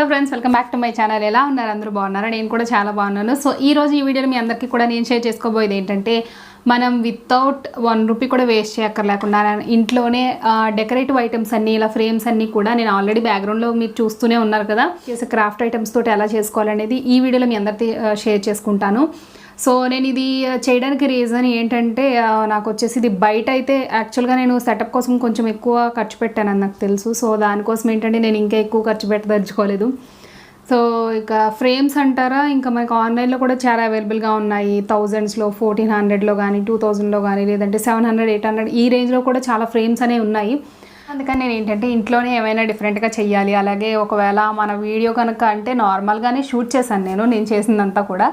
Hello friends, welcome back to my channel. ఎలా ఉన్నారు? అందరూ బాగున్నారా? నేను కూడా చాలా బాగున్నాను. సో ఈ రోజు ఈ వీడియోలో మీ అందరికీ కూడా నేను షేర్ చేసుకోబోయేది ఏంటంటే, మనం వితౌట్ 1 రూపీ కూడా వేస్ట్ చేయక్కర్లేకుండా ఇంట్లోనే డెకరేటివ్ ఐటమ్స్ అన్నీ, ఇలా ఫ్రేమ్స్ అన్నీ కూడా నేను ఆల్రెడీ బ్యాక్గ్రౌండ్లో మీరు చూస్తూనే ఉన్నారు కదా, చేసే క్రాఫ్ట్ ఐటమ్స్ తోటి ఎలా చేసుకోవాలనేది ఈ వీడియోలో మీ అందరికీ షేర్ చేసుకుంటాను. సో నేను ఇది చేయడానికి రీజన్ ఏంటంటే, నాకు వచ్చేసి ఇది బయట అయితే యాక్చువల్గా నేను సెటప్ కోసం కొంచెం ఎక్కువ ఖర్చు పెట్టానని నాకు తెలుసు. సో దానికోసం ఏంటంటే నేను ఇంకా ఎక్కువ ఖర్చు పెట్టదలుచుకోలేదు. సో ఇక ఫ్రేమ్స్ అంటారా, ఇంకా మనకు ఆన్లైన్లో కూడా చాలా అవైలబుల్గా ఉన్నాయి. 1000స్లో, 1400లో కానీ, 2000లో కానీ, లేదంటే 700, 800 ఈ రేంజ్లో కూడా చాలా ఫ్రేమ్స్ అనేవి ఉన్నాయి. అందుకని నేను ఏంటంటే ఇంట్లోనే ఏమైనా డిఫరెంట్గా చెయ్యాలి. అలాగే ఒకవేళ మన వీడియో కనుక అంటే నార్మల్గానే షూట్ చేశాను నేను చేసిందంతా కూడా.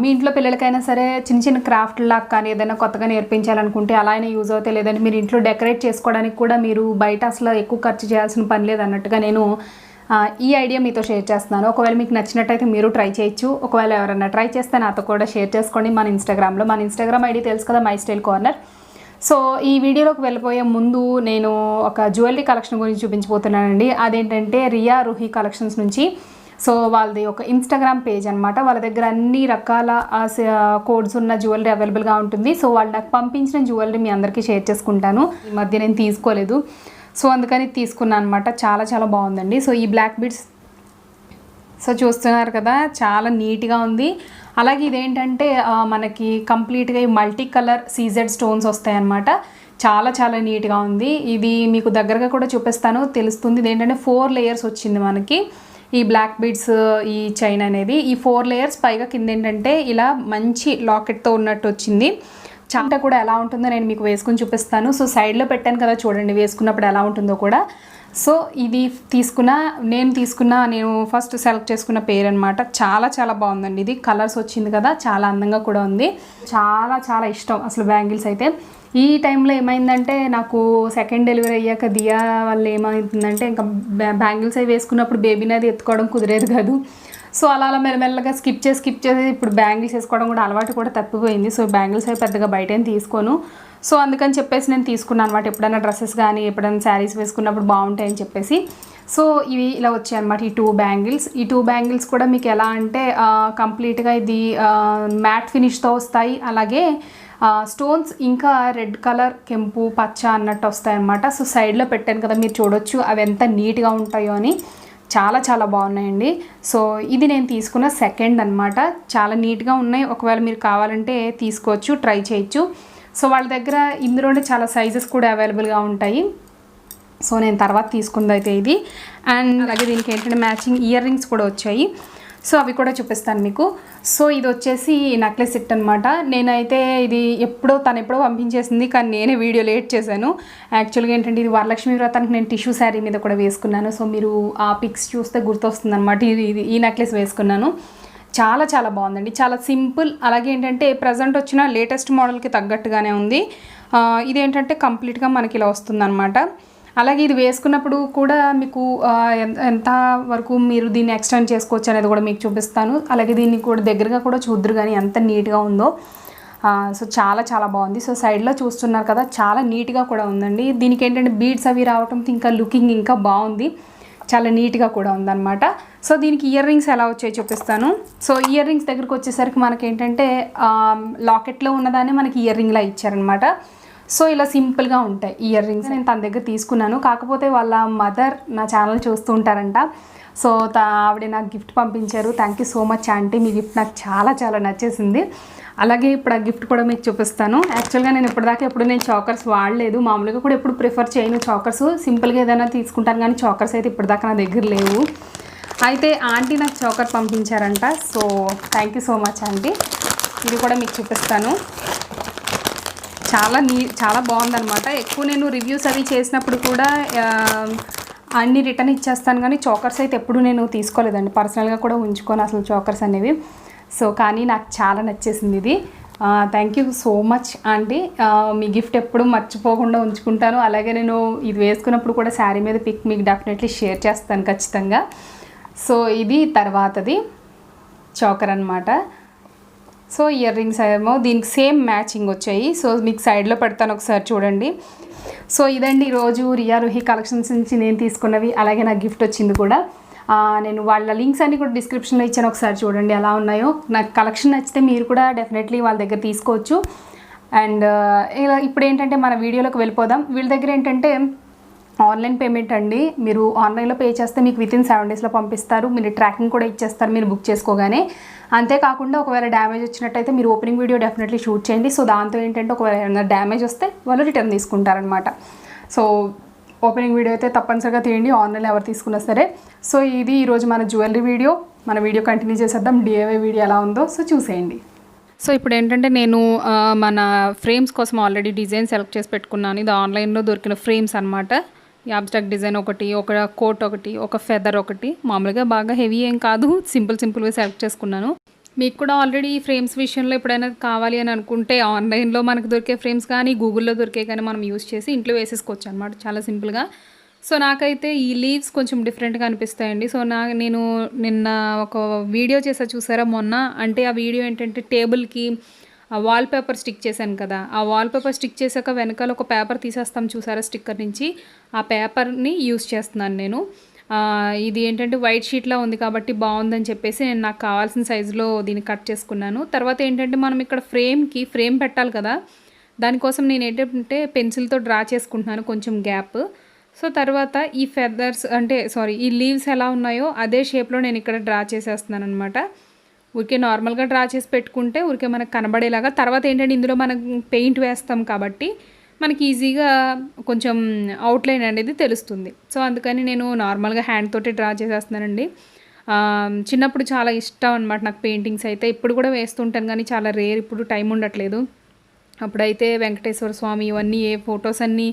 మీ ఇంట్లో పిల్లలకైనా సరే చిన్న చిన్న క్రాఫ్ట్ లాగా కానీ ఏదైనా కొత్తగా నేర్పించాలనుకుంటే అలా అయినా యూజ్ అవుతాయి. లేదంటే మీరు ఇంట్లో డెకరేట్ చేసుకోవడానికి కూడా మీరు బయట అసలు ఎక్కువ ఖర్చు చేయాల్సిన పని లేదు అన్నట్టుగా నేను ఈ ఐడియా మీతో షేర్ చేస్తున్నాను. ఒకవేళ మీకు నచ్చినట్టయితే మీరు ట్రై చేయొచ్చు. ఒకవేళ ఎవరైనా ట్రై చేస్తే నాతో కూడా షేర్ చేసుకోండి మన ఇన్స్టాగ్రామ్లో. మన ఇన్స్టాగ్రామ్ ఐడి తెలుసు కదా, మై స్టైల్ కార్నర్. సో ఈ వీడియోలోకి వెళ్ళిపోయే ముందు నేను ఒక జ్యువెలరీ కలెక్షన్ గురించి చూపించబోతున్నానండి. అదేంటంటే రియా రుహీ కలెక్షన్స్ నుంచి. సో వాళ్ళది ఒక ఇన్స్టాగ్రామ్ పేజ్ అనమాట. వాళ్ళ దగ్గర అన్ని రకాల కోడ్స్ ఉన్న జ్యువెలరీ అవైలబుల్గా ఉంటుంది. సో వాళ్ళు నాకు పంపించిన జ్యువెలరీ మీ అందరికీ షేర్ చేసుకుంటాను. ఈ మధ్య నేను తీసుకోలేదు, సో అందుకని తీసుకున్నాను అనమాట. చాలా చాలా బాగుందండి. సో ఈ బ్లాక్ బీడ్స్ సో చూస్తున్నారు కదా, చాలా నీట్గా ఉంది. అలాగే ఇదేంటంటే మనకి కంప్లీట్గా ఈ మల్టీ కలర్ సీజెడ్ స్టోన్స్ వస్తాయి అన్నమాట. చాలా చాలా నీట్గా ఉంది. ఇది మీకు దగ్గరగా కూడా చూపిస్తాను, తెలుస్తుంది. ఇదేంటంటే 4 లేయర్స్ వచ్చింది మనకి ఈ బ్లాక్ బీడ్స్, ఈ చైన్ అనేది. ఈ 4 లేయర్స్ పైగా కింద ఏంటంటే ఇలా మంచి లాకెట్తో ఉన్నట్టు వచ్చింది. చాంట కూడా ఎలా ఉంటుందో నేను మీకు వేసుకుని చూపిస్తాను. సో సైడ్లో పెట్టాను కదా, చూడండి వేసుకున్నప్పుడు ఎలా ఉంటుందో కూడా. సో ఇది నేను ఫస్ట్ సెలెక్ట్ చేసుకున్న పేరు అనమాట. చాలా చాలా బాగుందండి. ఇది కలర్స్ వచ్చింది కదా, చాలా అందంగా కూడా ఉంది. చాలా చాలా ఇష్టం అసలు బ్యాంగిల్స్ అయితే. ఈ టైంలో ఏమైందంటే, నాకు సెకండ్ డెలివరీ అయ్యాక దియా వల్ల ఏమైందంటే, ఇంకా బ్యాంగిల్స్ అవి వేసుకున్నప్పుడు బేబీని అది ఎత్తుకోవడం కుదిరేది కాదు. సో అలా మెల్లమెల్లగా స్కిప్ చేసి ఇప్పుడు బ్యాంగిల్స్ వేసుకోవడం కూడా అలవాటు కూడా తప్పిపోయింది. సో బ్యాంగిల్స్ అవి పెద్దగా బయట ఏం తీసుకోను. సో అందుకని చెప్పేసి నేను తీసుకున్నాను అనమాట. ఎప్పుడైనా డ్రెస్సెస్ కానీ ఎప్పుడైనా శారీస్ వేసుకున్నప్పుడు బాగుంటాయని చెప్పేసి. సో ఇవి ఇలా వచ్చాయి అనమాట ఈ 2 బ్యాంగిల్స్. ఈ 2 బ్యాంగిల్స్ కూడా మీకు ఎలా అంటే కంప్లీట్గా ఇది మ్యాట్ ఫినిష్తో వస్తాయి. అలాగే స్టోన్స్ ఇంకా రెడ్ కలర్, కెంపు, పచ్చ అన్నట్టు వస్తాయి అన్నమాట. సో సైడ్లో పెట్టాను కదా, మీరు చూడొచ్చు అవి ఎంత నీట్గా ఉంటాయో అని. చాలా చాలా బాగున్నాయండి. సో ఇది నేను తీసుకున్న సెకండ్ అనమాట. చాలా నీట్గా ఉన్నాయి. ఒకవేళ మీరు కావాలంటే తీసుకోవచ్చు, ట్రై చేయొచ్చు. సో వాళ్ళ దగ్గర ఇందులోనే చాలా సైజెస్ కూడా అవైలబుల్గా ఉంటాయి. సో నేను తర్వాత తీసుకుంది అయితే ఇది. అండ్ అలాగే దీనికి ఏంటంటే మ్యాచింగ్ ఇయర్ రింగ్స్ కూడా వచ్చాయి. సో అవి కూడా చూపిస్తాను మీకు. సో ఇది వచ్చేసి నెక్లెస్ సెట్ అనమాట. నేనైతే ఇది తను ఎప్పుడో పంపించేసింది, కానీ నేనే వీడియో లేట్ చేశాను. యాక్చువల్గా ఏంటంటే ఇది వరలక్ష్మి వ్రతానికి నేను టిష్యూ శారీ మీద కూడా వేసుకున్నాను. సో మీరు ఆ పిక్స్ చూస్తే గుర్తొస్తుంది అనమాట. ఈ నెక్లెస్ వేసుకున్నాను. చాలా చాలా బాగుందండి. చాలా సింపుల్. అలాగే ఏంటంటే ప్రజెంట్ వచ్చిన లేటెస్ట్ మోడల్కి తగ్గట్టుగానే ఉంది. ఇదేంటంటే కంప్లీట్గా మనకి ఇలా వస్తుందన్నమాట. అలాగే ఇది వేసుకున్నప్పుడు కూడా మీకు ఎంత వరకు మీరు దీన్ని ఎక్స్టెండ్ చేసుకోవచ్చు అనేది కూడా మీకు చూపిస్తాను. అలాగే దీన్ని కూడా దగ్గరగా కూడా చూద్దరు కానీ ఎంత నీట్గా ఉందో. సో చాలా చాలా బాగుంది. సో సైడ్లో చూస్తున్నారు కదా, చాలా నీట్గా కూడా ఉందండి. దీనికి ఏంటంటే బీడ్స్ అవి రావడంతో ఇంకా లుకింగ్ ఇంకా బాగుంది. చాలా నీట్గా కూడా ఉందన్నమాట. సో దీనికి ఇయర్ రింగ్స్ ఎలా వచ్చాయో చూపిస్తాను. సో ఇయర్ రింగ్స్ దగ్గరకు వచ్చేసరికి మనకేంటంటే లాకెట్లో ఉన్నదాన్ని మనకి ఇయర్ రింగ్లా ఇచ్చారనమాట. సో ఇలా సింపుల్గా ఉంటాయి ఇయర్ రింగ్స్. నేను తన దగ్గర తీసుకున్నాను. కాకపోతే వాళ్ళ మదర్ నా ఛానల్ చూస్తూ ఉంటారంట. సో ఆవిడ నాకు గిఫ్ట్ పంపించారు. Thank you so much aunty, me gift నాకు చాలా చాలా నచ్చేసింది. అలాగే ఇప్పుడు ఆ గిఫ్ట్ కూడా మీకు చూపిస్తాను. యాక్చువల్గా నేను ఎప్పుడు నేను చాకర్స్ వాడలేదు. మామూలుగా కూడా ఎప్పుడు ప్రిఫర్ చేయను చాకర్స్. సింపుల్గా ఏదైనా తీసుకుంటాను, కానీ చాకర్స్ అయితే ఇప్పటిదాకా నా దగ్గర లేవు. అయితే ఆంటీ నాకు చాకర్ పంపించారంట. So thank you so much aunty. ఇది కూడా మీకు చూపిస్తాను. చాలా బాగుందనమాట. ఎక్కువ నేను రివ్యూస్ అవి చేసినప్పుడు కూడా అన్ని రిటర్న్ ఇచ్చేస్తాను, కానీ చాకర్స్ అయితే ఎప్పుడు నేను తీసుకోలేదండి. పర్సనల్గా కూడా ఉంచుకొని అసలు చాకర్స్ అనేవి. సో కానీ నాకు చాలా నచ్చేసింది ఇది. Thank you so much aunty. Me gift ఎప్పుడు మర్చిపోకుండా ఉంచుకుంటాను. అలాగే నేను ఇది వేసుకున్నప్పుడు కూడా శారీ మీద పిక్ మీకు డెఫినెట్లీ షేర్ చేస్తాను ఖచ్చితంగా. సో ఇది తర్వాతది చాకర్ అనమాట. సో ఇయర్ రింగ్స్ ఏమో దీనికి సేమ్ మ్యాచింగ్ వచ్చాయి. సో మీకు సైడ్లో పెడతాను, ఒకసారి చూడండి. సో ఇదండి ఈరోజు రియా రుహీ కలెక్షన్స్ నుంచి నేను తీసుకున్నవి. అలాగే నాకు గిఫ్ట్ వచ్చింది కూడా. నేను వాళ్ళ లింక్స్ అన్ని కూడా డిస్క్రిప్షన్లో ఇచ్చాను, ఒకసారి చూడండి ఎలా ఉన్నాయో. నాకు కలెక్షన్ నచ్చితే మీరు కూడా డెఫినెట్లీ వాళ్ళ దగ్గర తీసుకోవచ్చు. అండ్ ఇలా ఇప్పుడు ఏంటంటే మన వీడియోలోకి వెళ్ళిపోదాం. వీళ్ళ దగ్గర ఏంటంటే ఆన్లైన్ పేమెంట్ అండి. మీరు ఆన్లైన్లో పే చేస్తే మీకు వితిన్ 7 డేస్లో పంపిస్తారు. మీరు ట్రాకింగ్ కూడా ఇచ్చేస్తారు మీరు బుక్ చేసుకోగానే. అంతేకాకుండా ఒకవేళ డ్యామేజ్ వచ్చినట్టయితే మీరు ఓపెనింగ్ వీడియో డెఫినెట్లీ షూట్ చేయండి. సో దాంతో ఏంటంటే ఒకవేళ ఏమైనా డ్యామేజ్ వస్తే వాళ్ళు రిటర్న్ తీసుకుంటారనమాట. సో ఓపెనింగ్ వీడియో అయితే తప్పనిసరిగా తీయండి, ఆన్లైన్లో ఎవరు తీసుకున్నా సరే. సో ఇది ఈరోజు మన జ్యువెలరీ వీడియో. మన వీడియో కంటిన్యూ చేసేద్దాం. డిఐవై వీడియో ఎలా ఉందో సో చూసేయండి. సో ఇప్పుడు ఏంటంటే నేను మన ఫ్రేమ్స్ కోసం ఆల్రెడీ డిజైన్ సెలెక్ట్ చేసి పెట్టుకున్నాను. ఇది ఆన్లైన్లో దొరికిన ఫ్రేమ్స్ అనమాట. ఈ అబ్స్ట్రాక్ట్ డిజైన్ ఒకటి, ఒక కోట్ ఒకటి, ఒక ఫెదర్ ఒకటి, మామూలుగా బాగా హెవీ ఏం కాదు, సింపుల్గా సెలెక్ట్ చేసుకున్నాను. మీకు కూడా ఆల్రెడీ ఈ ఫ్రేమ్స్ విషయంలో ఎప్పుడైనా కావాలి అని అనుకుంటే ఆన్లైన్లో మనకు దొరికే ఫ్రేమ్స్ కానీ గూగుల్లో దొరికే కానీ మనం యూస్ చేసి ఇంట్లో వేసేసుకోవచ్చు అనమాట చాలా సింపుల్గా. సో నాకైతే ఈ లీవ్స్ కొంచెం డిఫరెంట్గా అనిపిస్తాయండి. సో నేను నిన్న ఒక వీడియో చేసా చూసారా మొన్న, అంటే ఆ వీడియో ఏంటంటే టేబుల్కి వాల్ పేపర్ స్టిక్ చేశాను కదా, ఆ వాల్ పేపర్ స్టిక్ చేశాక వెనకాల ఒక పేపర్ తీసేస్తాం చూసారా స్టిక్కర్ నుంచి, ఆ పేపర్ని యూస్ చేస్తున్నాను నేను. ఇది ఏంటంటే వైట్ షీట్లో ఉంది కాబట్టి బాగుందని చెప్పేసి నేను నాకు కావాల్సిన సైజులో దీన్ని కట్ చేసుకున్నాను. తర్వాత ఏంటంటే మనం ఇక్కడ ఫ్రేమ్ పెట్టాలి కదా, దానికోసం నేను ఏంటంటే పెన్సిల్తో డ్రా చేసుకుంటున్నాను కొంచెం గ్యాప్. సో తర్వాత ఈ ఫెదర్స్ అంటే ఈ లీవ్స్ ఎలా ఉన్నాయో అదే షేప్లో నేను ఇక్కడ డ్రా చేసేస్తున్నాను అనమాట. ఊరికే నార్మల్గా డ్రా చేసి పెట్టుకుంటే ఊరికే మనకు కనబడేలాగా. తర్వాత ఏంటంటే ఇందులో మనం పెయింట్ వేస్తాం కాబట్టి మనకి ఈజీగా కొంచెం అవుట్లైన్ అనేది తెలుస్తుంది. సో అందుకని నేను నార్మల్గా హ్యాండ్ తోటి డ్రా చేసేస్తున్నానండి. చిన్నప్పుడు చాలా ఇష్టం అనమాట నాకు పెయింటింగ్స్ అయితే, ఇప్పుడు కూడా వేస్తుంటాను కానీ చాలా రేర్, ఇప్పుడు టైం ఉండట్లేదు. అప్పుడైతే వెంకటేశ్వర స్వామి ఇవన్నీ ఏ ఫొటోస్ అన్నీ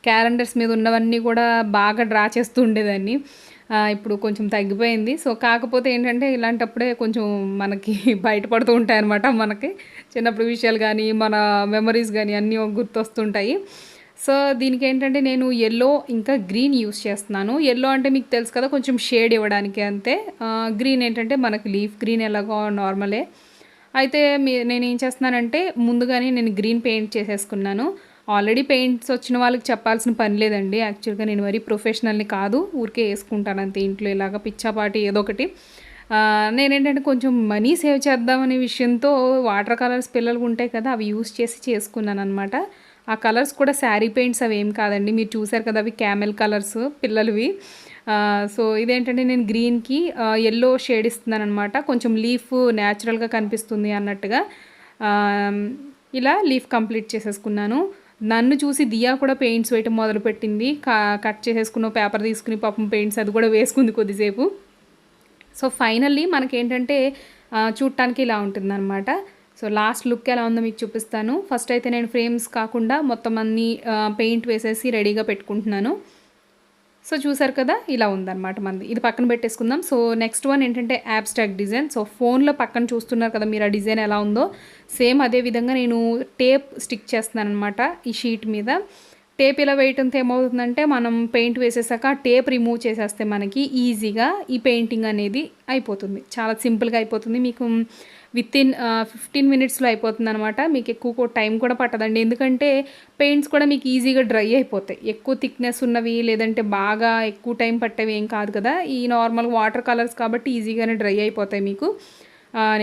క్యాలెండర్స్ మీద ఉన్నవన్నీ కూడా బాగా డ్రా చేస్తూ ఉండేదాన్ని. ఇప్పుడు కొంచెం తగ్గిపోయింది. సో కాకపోతే ఏంటంటే ఇలాంటప్పుడే కొంచెం మనకి బయటపడుతూ ఉంటాయన్నమాట, మనకి చిన్నప్పుడు విషయాలు కానీ మన మెమరీస్ కానీ అన్నీ గుర్తొస్తుంటాయి. సో దీనికి ఏంటంటే నేను ఎల్లో ఇంకా గ్రీన్ యూస్ చేస్తున్నాను. ఎల్లో అంటే మీకు తెలుసు కదా కొంచెం షేడ్ ఇవ్వడానికి అంతే. గ్రీన్ ఏంటంటే మనకి లీఫ్ గ్రీన్ ఎలాగో నార్మలే. అయితే నేను ఏం చేస్తున్నానంటే ముందుగానే నేను గ్రీన్ పెయింట్ చేసేసుకున్నాను. ఆల్రెడీ పెయింట్స్ వచ్చిన వాళ్ళకి చెప్పాల్సిన పని లేదండి. యాక్చువల్గా నేను మరీ ప్రొఫెషనల్ని కాదు, ఊరికే వేసుకుంటాను అంతే ఇంట్లో ఇలాగ పిచ్చాపాటి ఏదో ఒకటి. నేనేంటంటే కొంచెం మనీ సేవ్ చేద్దామనే విషయంతో వాటర్ కలర్స్ పిల్లలకు ఉంటాయి కదా అవి యూస్ చేసి చేసుకున్నాను అనమాట. ఆ కలర్స్ కూడా శారీ పెయింట్స్ అవి ఏం కాదండి, మీరు చూసారు కదా అవి క్యామెల్ కలర్స్ పిల్లలవి. సో ఇదేంటంటే నేను గ్రీన్కి ఎల్లో షేడ్ ఇస్తున్నాను అనమాట, కొంచెం లీఫ్ న్యాచురల్గా కనిపిస్తుంది అన్నట్టుగా. ఇలా లీఫ్ కంప్లీట్ చేసేసుకున్నాను. నన్ను చూసి దియా కూడా పెయింట్స్ వేయటం మొదలుపెట్టింది. కట్ చేసేసుకున్న పేపర్ తీసుకుని పాపం పెయింట్స్ అది కూడా వేసుకుంది కొద్దిసేపు. సో ఫైనల్లీ మనకేంటంటే చూడటానికి ఇలా ఉంటుందన్నమాట. సో లాస్ట్ లుక్ ఎలా ఉందో మీకు చూపిస్తాను. ఫస్ట్ అయితే నేను ఫ్రేమ్స్ కాకుండా మొత్తం అన్నీ పెయింట్ వేసేసి రెడీగా పెట్టుకుంటున్నాను. సో చూసారు కదా ఇలా ఉందన్నమాట మనది. ఇది పక్కన పెట్టేసుకుందాం. సో నెక్స్ట్ వన్ ఏంటంటే అబ్స్ట్రాక్ట్ డిజైన్. సో ఫోన్లో పక్కన చూస్తున్నారు కదా మీరు ఆ డిజైన్ ఎలా ఉందో సేమ్ అదే విధంగా నేను టేప్ స్టిక్ చేస్తున్నాను అనమాట ఈ షీట్ మీద. టేప్ ఇలా వేయటంతో ఏమవుతుందంటే మనం పెయింట్ వేసేసాక టేప్ రిమూవ్ చేసేస్తే మనకి ఈజీగా ఈ పెయింటింగ్ అనేది అయిపోతుంది, చాలా సింపుల్గా అయిపోతుంది. మీకు వితిన్ 15 మినిట్స్లో అయిపోతుంది అనమాట. మీకు ఎక్కువ టైం కూడా పట్టదండి, ఎందుకంటే పెయింట్స్ కూడా మీకు ఈజీగా డ్రై అయిపోతాయి. ఎక్కువ థిక్నెస్ ఉన్నవి లేదంటే బాగా ఎక్కువ టైం పట్టేవి ఏం కాదు కదా, ఈ నార్మల్ వాటర్ కలర్స్ కాబట్టి ఈజీగానే డ్రై అయిపోతాయి మీకు.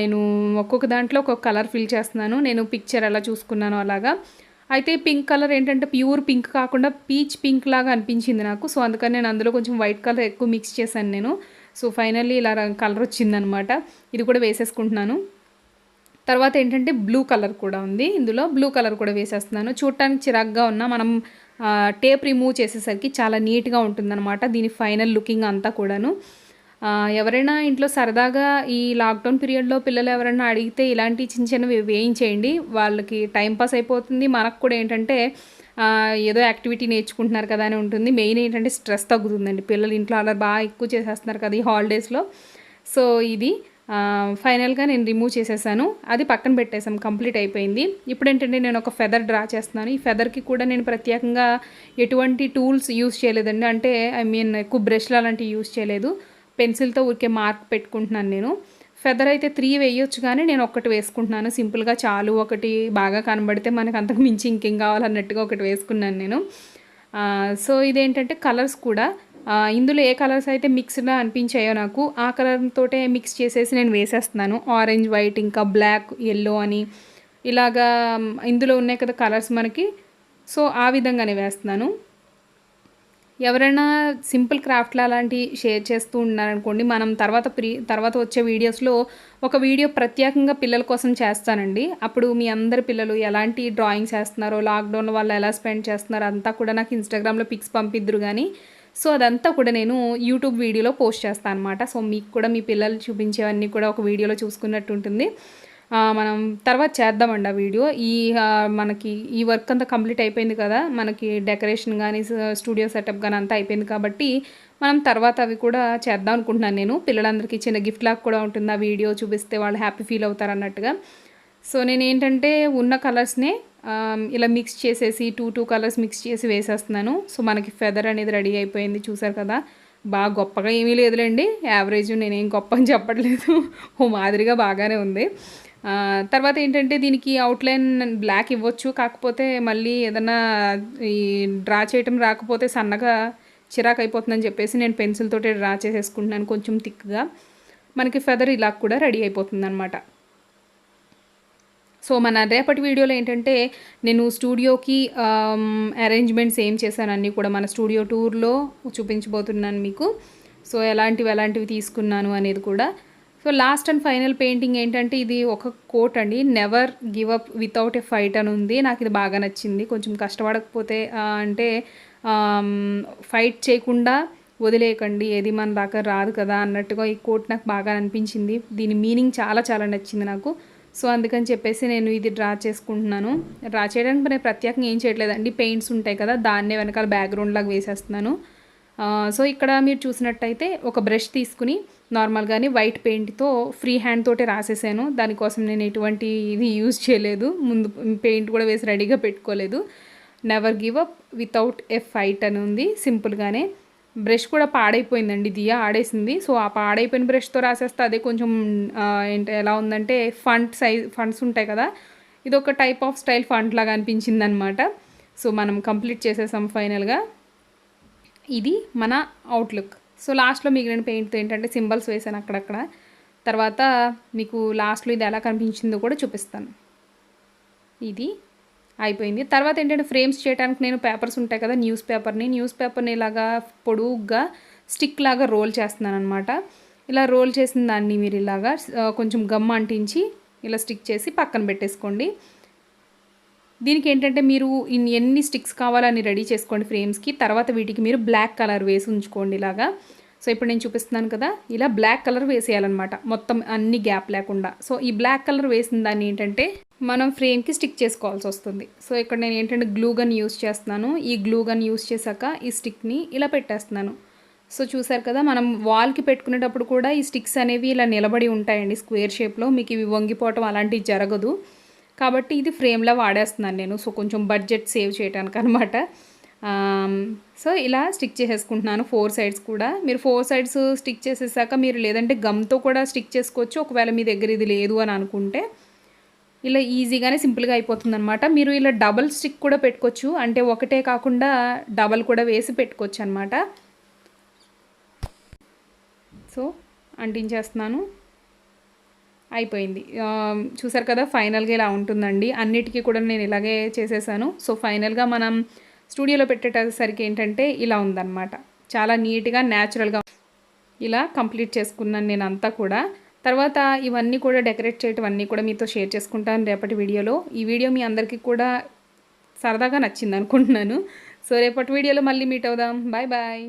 నేను ఒక్కొక్క దాంట్లో ఒక్కొక్క కలర్ ఫిల్ చేస్తున్నాను. నేను పిక్చర్ ఎలా చూసుకున్నాను అలాగా. అయితే పింక్ కలర్ ఏంటంటే ప్యూర్ పింక్ కాకుండా పీచ్ పింక్ లాగా అనిపించింది నాకు. సో అందుకని నేను అందులో కొంచెం వైట్ కలర్ ఎక్కువ మిక్స్ చేశాను నేను. సో ఫైనల్లీ ఇలా కలర్ వచ్చిందనమాట. ఇది కూడా వేసేసుకుంటున్నాను. తర్వాత ఏంటంటే బ్లూ కలర్ కూడా ఉంది, ఇందులో బ్లూ కలర్ కూడా వేసేస్తున్నాను. చూడటానికి చిరాగ్గా ఉన్న మనం టేప్ రిమూవ్ చేసేసరికి చాలా నీట్గా ఉంటుందన్నమాట దీని ఫైనల్ లుకింగ్ అంతా కూడాను. ఎవరైనా ఇంట్లో సరదాగా ఈ లాక్డౌన్ పీరియడ్లో పిల్లలు ఎవరైనా అడిగితే ఇలాంటి చిన్న చిన్నవి వేయించేయండి, వాళ్ళకి టైంపాస్ అయిపోతుంది. మనకు కూడా ఏంటంటే ఏదో యాక్టివిటీ నేర్చుకుంటున్నారు కదా అని ఉంటుంది. మెయిన్ ఏంటంటే స్ట్రెస్ తగ్గుతుందండి, పిల్లలు ఇంట్లో అలా బాగా ఎక్కువ చేసేస్తున్నారు కదా ఈ హాలిడేస్లో. సో ఇది ఫైనల్గా నేను రిమూవ్ చేసేసాను, అది పక్కన పెట్టేసాం, కంప్లీట్ అయిపోయింది. ఇప్పుడు ఏంటంటే నేను ఒక ఫెదర్ డ్రా చేస్తున్నాను. ఈ ఫెదర్కి కూడా నేను ప్రత్యేకంగా ఎటువంటి టూల్స్ యూస్ చేయలేదండి, అంటే ఎక్కువ బ్రష్లు అలాంటివి యూస్ చేయలేదు. పెన్సిల్తో ఊరికే మార్క్ పెట్టుకుంటున్నాను నేను. ఫెదర్ అయితే 3 వేయొచ్చు కానీ నేను ఒక్కటి వేసుకుంటున్నాను, సింపుల్గా చాలు. ఒకటి బాగా కనబడితే మనకు అంతకు మించి ఇంకేం కావాలన్నట్టుగా ఒకటి వేసుకున్నాను నేను. సో ఇదేంటంటే కలర్స్ కూడా ఇందులో ఏ కలర్స్ అయితే మిక్స్డ్గా అనిపించాయో నాకు ఆ కలర్ తోటే మిక్స్ చేసేసి నేను వేసేస్తున్నాను. ఆరెంజ్, వైట్, ఇంకా బ్లాక్, యెల్లో అని ఇలాగా ఇందులో ఉన్నాయి కదా కలర్స్ మనకి. సో ఆ విధంగానే వేస్తున్నాను. ఎవరైనా సింపుల్ క్రాఫ్ట్లు అలాంటివి షేర్ చేస్తూ ఉన్నారనుకోండి, మనం తర్వాత వచ్చే వీడియోస్లో ఒక వీడియో ప్రత్యేకంగా పిల్లల కోసం చేస్తానండి. అప్పుడు మీ అందరి పిల్లలు ఎలాంటి డ్రాయింగ్స్ వేస్తున్నారో, లాక్డౌన్ వల్ల ఎలా స్పెండ్ చేస్తున్నారో అంతా కూడా నాకు ఇన్స్టాగ్రామ్లో పిక్స్ పంపిద్దురు కానీ, సో అదంతా కూడా నేను యూట్యూబ్ వీడియోలో పోస్ట్ చేస్తాను అనమాట. సో మీకు కూడా మీ పిల్లలు చూపించేవన్నీ కూడా ఒక వీడియోలో చూసుకున్నట్టు ఉంటుంది. మనం తర్వాత చేద్దామండి ఆ వీడియో. మనకి ఈ వర్క్ అంతా కంప్లీట్ అయిపోయింది కదా, మనకి డెకరేషన్ కానీ స్టూడియో సెటప్ కానీ అంతా అయిపోయింది కాబట్టి మనం తర్వాత అవి కూడా చేద్దాం అనుకుంటున్నాను నేను. పిల్లలందరికీ చిన్న గిఫ్ట్ లాగా కూడా ఉంటుంది ఆ వీడియో చూపిస్తే, వాళ్ళు హ్యాపీ ఫీల్ అవుతారు అన్నట్టుగా. సో నేను ఏంటంటే ఉన్న కలర్స్నే ఇలా మిక్స్ చేసేసి టూ కలర్స్ మిక్స్ చేసి వేసేస్తున్నాను. సో మనకి ఫెదర్ అనేది రెడీ అయిపోయింది, చూసారు కదా. బాగా గొప్పగా ఏమీ లేదులేండి, యావరేజ్, నేనేం గొప్ప అని చెప్పట్లేదు, ఓ మాదిరిగా బాగానే ఉంది. తర్వాత ఏంటంటే దీనికి అవుట్లైన్ బ్లాక్ ఇవ్వచ్చు, కాకపోతే మళ్ళీ ఏదన్నా ఈ డ్రా చేయటం రాకపోతే సన్నగా చిరాకు అయిపోతుందని చెప్పేసి నేను పెన్సిల్ తోటి డ్రా చేసేసుకుంటున్నాను కొంచెం థిక్గా. మనకి ఫెదర్ ఇలా కూడా రెడీ అయిపోతుంది అనమాట. సో మన రేపటి వీడియోలో ఏంటంటే నేను స్టూడియోకి అరేంజ్మెంట్స్ ఏం చేశాను అన్నీ కూడా మన స్టూడియో టూర్లో చూపించబోతున్నాను మీకు. సో ఎలాంటివి తీసుకున్నాను అనేది కూడా. So last and final painting ఏంటంటే ఇది ఒక కోట్ అండి, never give up without a fight అని ఉంది. నాకు ఇది బాగా నచ్చింది. కొంచెం కష్టపడకపోతే అంటే ఫైట్ చేయకుండా వదిలేయకండి, ఏది మన దాకా రాదు కదా అన్నట్టుగా ఈ కోట్ నాకు బాగా అనిపించింది. దీని మీనింగ్ చాలా చాలా నచ్చింది నాకు. సో అందుకని చెప్పేసి నేను ఇది డ్రా చేసుకుంటున్నాను. డ్రా చేయడానికి నేను ప్రత్యేకంగా ఏం చేయట్లేదండి, పెయింట్స్ ఉంటాయి కదా దాన్నే వెనకాల బ్యాక్గ్రౌండ్ లాగా వేసేస్తున్నాను. సో ఇక్కడ మీరు చూసినట్టయితే ఒక బ్రష్ తీసుకుని నార్మల్గానే వైట్ పెయింట్తో ఫ్రీ హ్యాండ్ తోటే రాసేసాను. దానికోసం నేను ఎటువంటి ఇది యూజ్ చేయలేదు, ముందు పెయింట్ కూడా వేసి రెడీగా పెట్టుకోలేదు. Never give up without a fight అని ఉంది సింపుల్గానే. బ్రష్ కూడా పాడైపోయిందండి, దియా ఆడేసింది. సో ఆ పాడైపోయిన బ్రష్తో రాసేస్తే అదే కొంచెం ఏంటి ఎలా ఉందంటే ఫండ్స్ ఉంటాయి కదా, ఇది ఒక టైప్ ఆఫ్ స్టైల్ ఫంట్ లాగా అనిపించింది అనమాట. సో మనం కంప్లీట్ చేసేసాం ఫైనల్గా. ఇది మన అవుట్లుక్. సో లాస్ట్లో మిగిలిన పెయింట్తో ఏంటంటే సింబల్స్ వేసాను అక్కడక్కడ. తర్వాత మీకు లాస్ట్లో ఇది ఎలా కనిపించిందో కూడా చూపిస్తాను. ఇది అయిపోయింది. తర్వాత ఏంటంటే ఫ్రేమ్స్ చేయడానికి నేను పేపర్స్ ఉంటాయి కదా, న్యూస్ పేపర్ని ఇలాగా పొడుగ్గా స్టిక్ లాగా రోల్ చేస్తున్నాను అనమాట. ఇలా రోల్ చేసిన దాన్ని మీరు ఇలాగా కొంచెం గమ్ అంటించి ఇలా స్టిక్ చేసి పక్కన పెట్టేసుకోండి. దీనికి ఏంటంటే మీరు ఎన్ని స్టిక్స్ కావాలని రెడీ చేసుకోండి ఫ్రేమ్స్కి. తర్వాత వీటికి మీరు బ్లాక్ కలర్ వేసి ఉంచుకోండి ఇలాగా. సో ఇప్పుడు నేను చూపిస్తున్నాను కదా, ఇలా బ్లాక్ కలర్ వేసేయాలన్నమాట మొత్తం అన్ని గ్యాప్ లేకుండా. సో ఈ బ్లాక్ కలర్ వేసిన దాన్ని ఏంటంటే మనం ఫ్రేమ్కి స్టిక్ చేసుకోవాల్సి వస్తుంది. సో ఇక్కడ నేను ఏంటంటే గ్లూ గన్ యూస్ చేస్తున్నాను. ఈ గ్లూ గన్ యూస్ చేశాక ఈ స్టిక్ని ఇలా పెట్టేస్తున్నాను. సో చూసారు కదా, మనం వాల్కి పెట్టుకునేటప్పుడు కూడా ఈ స్టిక్స్ అనేవి ఇలా నిలబడి ఉంటాయండి స్క్వేర్ షేప్లో, మీకు ఇవి వంగిపోవటం అలాంటివి జరగదు. కాబట్టి ఇది ఫ్రేమ్లా వాడేస్తున్నాను నేను. సో కొంచెం బడ్జెట్ సేవ్ చేయడానికి అనమాట. సో ఇలా స్టిక్ చేసేసుకుంటున్నాను 4 సైడ్స్ కూడా. మీరు 4 సైడ్స్ స్టిక్ చేసేసాక మీరు లేదంటే గమ్తో కూడా స్టిక్ చేసుకోవచ్చు, ఒకవేళ మీ దగ్గర ఇది లేదు అని అనుకుంటే. ఇలా ఈజీగానే సింపుల్గా అయిపోతుంది అనమాట. మీరు ఇలా డబల్ స్టిక్ కూడా పెట్టుకోవచ్చు, అంటే ఒకటే కాకుండా డబల్ కూడా వేసి పెట్టుకోవచ్చు అనమాట. సో అంటించేస్తున్నాను, అయిపోయింది. చూసారు కదా, ఫైనల్గా ఇలా ఉంటుందండి. అన్నిటికీ కూడా నేను ఇలాగే చేసేసాను. సో ఫైనల్గా మనం స్టూడియోలో పెట్టేసరికి ఏంటంటే ఇలా ఉందన్నమాట, చాలా నీట్గా న్యాచురల్గా ఇలా కంప్లీట్ చేసుకున్నాను నేను అంతా కూడా. తర్వాత ఇవన్నీ కూడా డెకరేట్ చేయటం అన్నీ కూడా మీతో షేర్ చేసుకుంటాను రేపటి వీడియోలో. ఈ వీడియో మీ అందరికీ కూడా సరదాగా నచ్చింది అనుకుంటున్నాను. సో రేపటి వీడియోలో మళ్ళీ మీట్ అవుదాం. Bye bye.